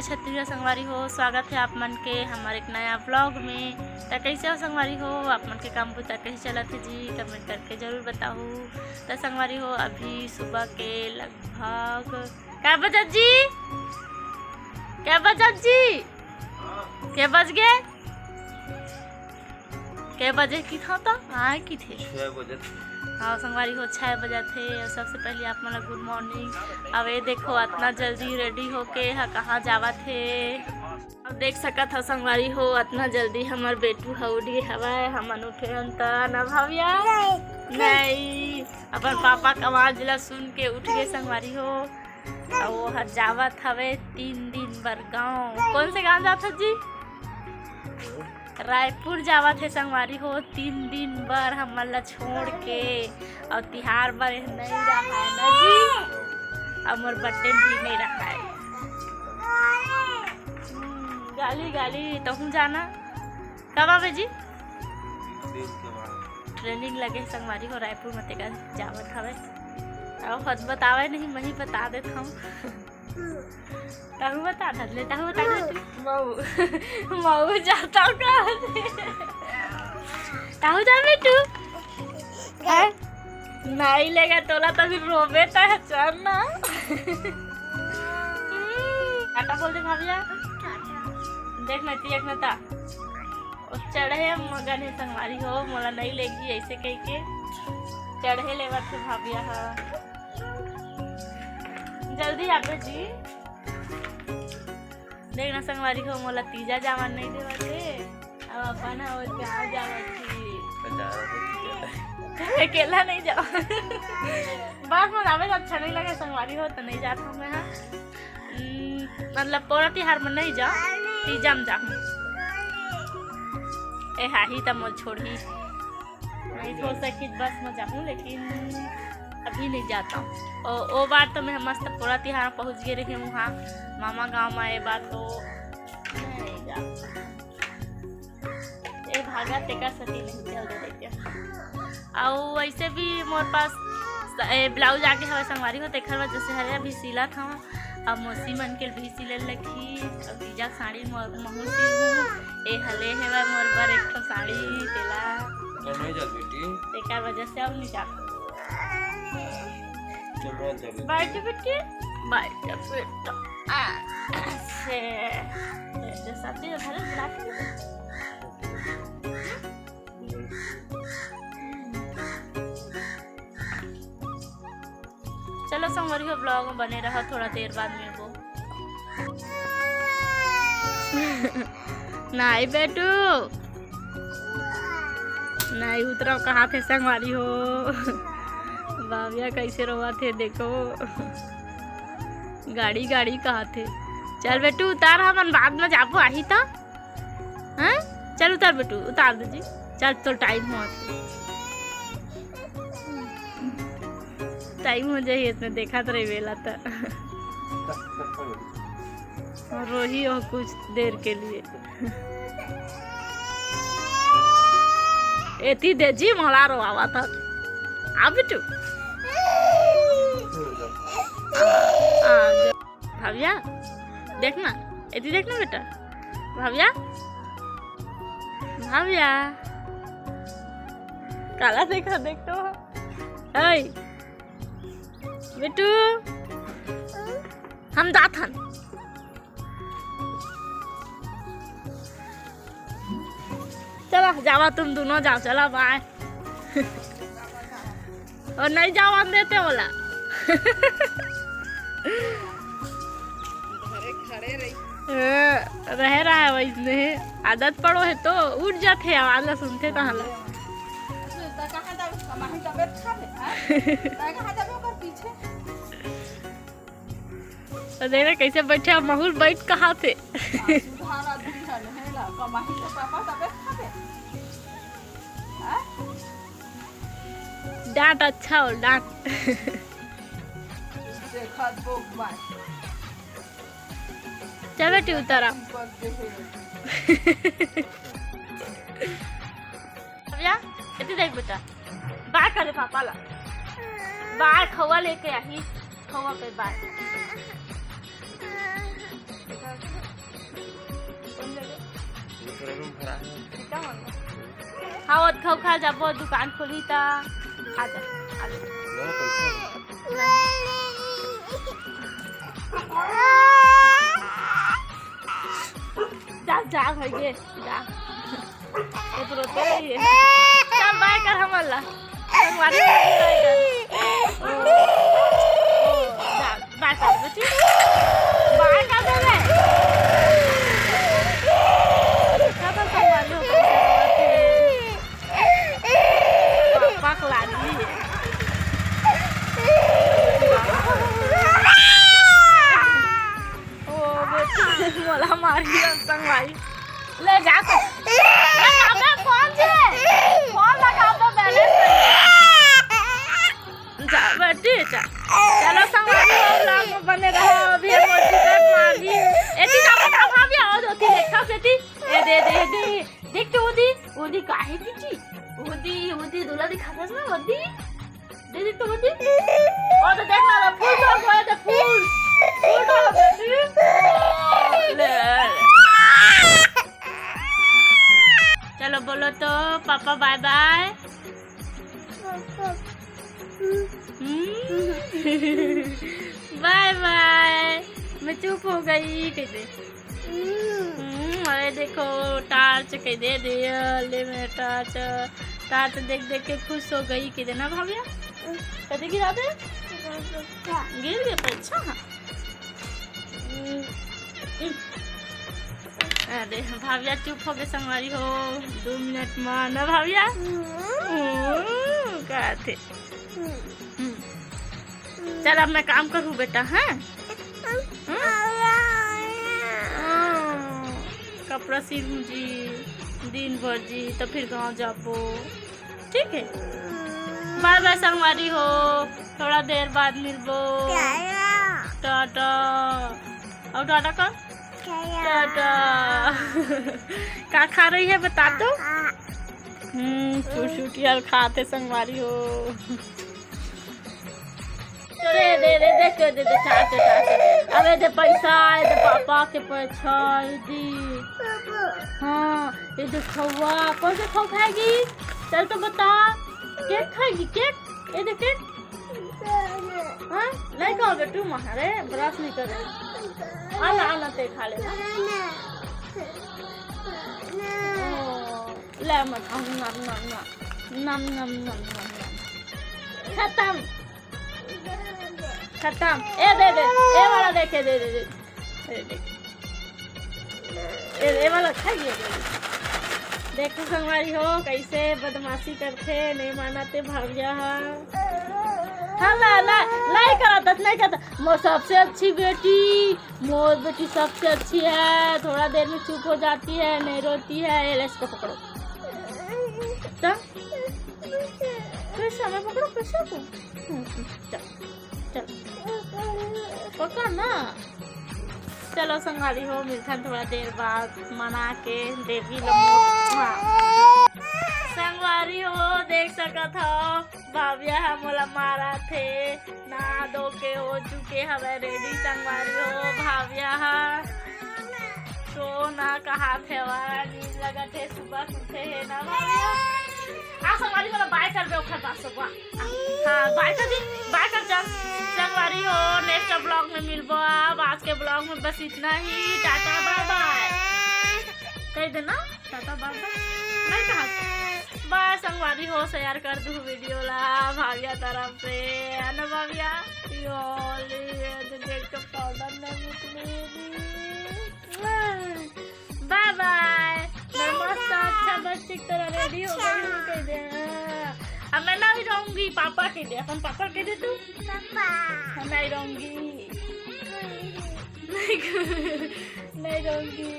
छत्तीसगढ़ संगवारी हो। स्वागत है आप मन के हमारे एक नया ब्लॉग में। तो कैसे हो संगवारी हो, आप मन के काम बुता कैसे चला थे जी, कमेंट करके ज़रूर बताओ। तो संगवारी हो अभी सुबह के लगभग क्या बजा जी, क्या बजा जी, क्या बज गए, क्या बजे की था तो आए की थे 6 बजे। हाँ संगवारी हो 6 बजे थे। और सबसे पहले आप मन गुड मॉर्निंग। अब ये देखो इतना जल्दी रेडी होके कहाँ जावा थे। अब देख सकत हो संगवारी हो इतना जल्दी हमार बेटू उठी हवाए, हमन उठे न भविया नहीं, अपन पापा का आवाज ला सुन के उठ गए संगवारी हो। और वो हर जावत हवे 3 दिन बर गाँव। कौन से गाँव जाता जी? रायपुर जावा थे संगवारी हो 3 दिन बर हमन ला छोड़ के। और तिहार बर नहीं रहा है ना जी, और मोर बर्थडे भी नहीं रहा है। गाली गाली तो हूँ जाना कब आवे जी? ट्रेनिंग लगे संगवारी हो रायपुर में तेगा जावत हवे। और खुद बतावे नहीं, मैं ही बता देता हूँ। ताहू बता दे, ताहू बता दे मऊ मऊ जाता कहाँ से? ताहू जा बेटू है नहीं लेगा तोला तो फिर रोबे तो है चल ना। टाटा बोल दे भाभिया, देख ना ती एक ना ता चढ़े मगन है संगवारी हो, मोला नहीं लेगी ऐसे कह के चढ़े लेवा थे भाभिया। हाँ जल्दी आबे जी, देखना संगवारी हो मोला तीजा जावन नहीं देवा थे। अब अपन और कहाँ जावा थी, अकेला नहीं जाओ। बस मन आवे अच्छा नहीं लगे संगवारी हो तो नहीं जाता हूँ मैं। हाँ मतलब पूरा तिहार में नहीं जाओ, तीजा में जाऊँ। ए हा ही तब मुझे छोड़ी नहीं हो सकी बस में जाऊँ, लेकिन अभी नहीं जाता हूँ। और वो बार तो मैं मस्त पूरा तिहार पहुँच गए रही हूँ वहाँ मामा गांव में। ये बात तो नहीं जाता, ये भागा तेका सती नहीं चल रही। और वैसे भी मोर पास ब्लाउज आके हवा संगवारी हो तेखर वजह से हरे अभी सिला था। अब मौसी मन के भी सिले लगी। अब तीजा साड़ी महू सिल हूँ। ए हले है मोर बर एक ठो साड़ी तेला नहीं जा बेटी, तेकर वजह से अब नहीं जाता। बैठ बेटी बैठ बेटा से साथी घर बुला के। चलो संगवारी हो ब्लॉग में बने रहा, थोड़ा देर बाद मिलबो। नहीं बेटू नहीं उतरा कहाँ थे संगवारी हो। भाभिया कैसे रोवा थे देखो, गाड़ी गाड़ी कहाँ थे। चल बेटू उतार, हम बाद में जाबो आही था। हाँ चल उतार बेटू, उतार दे जी। चल तो टाइम हो टाइम हो जाए इसने देखा तो रही वेला तो रोही हो कुछ देर के लिए। एती दे जी मोला रोवा था। आ बेटू भाभिया देखना, एती देखना बेटा। भाभिया भाभिया काला देखा देख तो है बेटू हम दाथन। चलो जावा तुम दोनों जाओ, चलो बाय। और नहीं जाओ देते बोला। रह रहा है वैसे आदत पड़ो है तो उठ जाते आवाज सुनते कहाँ ला। तो देखना कैसे बैठे माहौल बैठ कहाँ थे। डांट अच्छा हो डांट। चल बेटी उतारा। भैया इतनी देख बेटा बाहर कर पापा ला, बाहर खवा लेके आई खवा पे बाहर। हाँ खाओ खा जब दुकान खोली ता आजा जा जा भैया जा तो रोते ही है। चल बाय कर हमला संगवारी बाय कर जा बाय कर बच्ची बाय कर दे कब संगवारी हो पापा को ला दी ओ बेटी मोला मारी संगवारी ले जा फोन लगा दो बैलेंस जा बेटी चलो संगवारी ब्लॉग में बने रहो। अभी मोटी कट मारी एती ना बता भाभी आओ दोती देखा बेटी ए दे देख तो ओदी काहे बेटी ओदी दूल्हा दिखाता ना ओदी दे तो ओदी और तो देख ना फूल तो होए तो फूल तो बेटी ले चलो बोलो तो पापा बाय बाय बाय बाय। मैं चुप हो गई कहते अरे देखो टार्च कह दे ले मैं टार्च देख के खुश हो गई कहते ना भाभिया कहते गिरा दे गिर गया अच्छा। अरे भाभिया चुप हो गए संगवारी हो 2 मिनट में ना भाभिया क्या थे। चल अब मैं काम करूँ बेटा है कपड़ा सिलूँ जी दिन भर जी तो फिर गाँव जाबो ठीक है। बाय बाय संगवारी हो थोड़ा देर बाद मिलबो टाटा और टाटा कर टाटा क्या खा रही है बता दो छुटियार खाते संगवारी हो दे अबे दे पैसा दे पापा के पैसा दी हाँ ये देखवा कौन सा खाओ खाएगी चल तो बता केक खाएगी केक ये दे केक हाँ नहीं खाओ बेटू महारे ब्रश नहीं करे आना ते खा ले ले मत नम खत्म ए दे ए वाला देखे दे ए वाला खाइए देखो संगवारी हो कैसे बदमाशी करते नहीं मानते भाभिया हाँ नहीं करता मोर सबसे अच्छी बेटी मोर बेटी सबसे अच्छी है थोड़ा देर में चुप हो जाती है नहीं रोती है। इसको पकड़ो कैसे मैं पकड़ो कैसे चल पकड़ ना चलो संगवारी हो मिलता थोड़ा देर बाद मना के देवी संगवारी हो देख सकत हो भाभिया हमला मारा थे ना दो के हो चुके हवे रेडी संगवारी हो भाभिया तो ना कहा थे नींद लगा थे सुबह उठे है ना भाभिया संगवारी वाला बाय कर दे ओखर पास सुबह हाँ बाय कर जा संगवारी हो नेक्स्ट ब्लॉग में मिलबो। अब आज के ब्लॉग में बस इतना ही टाटा बाय बाय कह देना टाटा बाय बाय नहीं कहा बाय संगवारी हो शेयर कर दूँ वीडियो ला भाभिया तरफ से है ना भाभिया देख तो पाउडर बाय बाय मस्त अच्छा बच्चे की तरह रेडी हो गई कह दे अब मैं नहीं रहूंगी पापा कह दे अपन पापा कह दे तू पापा नहीं रहूंगी नहीं रहूंगी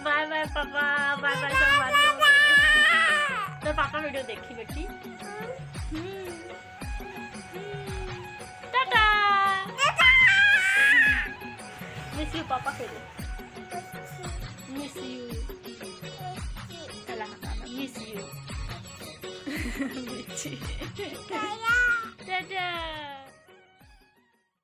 बाय बाय पापा बाय बाय संगवारी तो पापा वीडियो देखी बेटी टाटा मिस यू पापा कह they miss you miss you Tata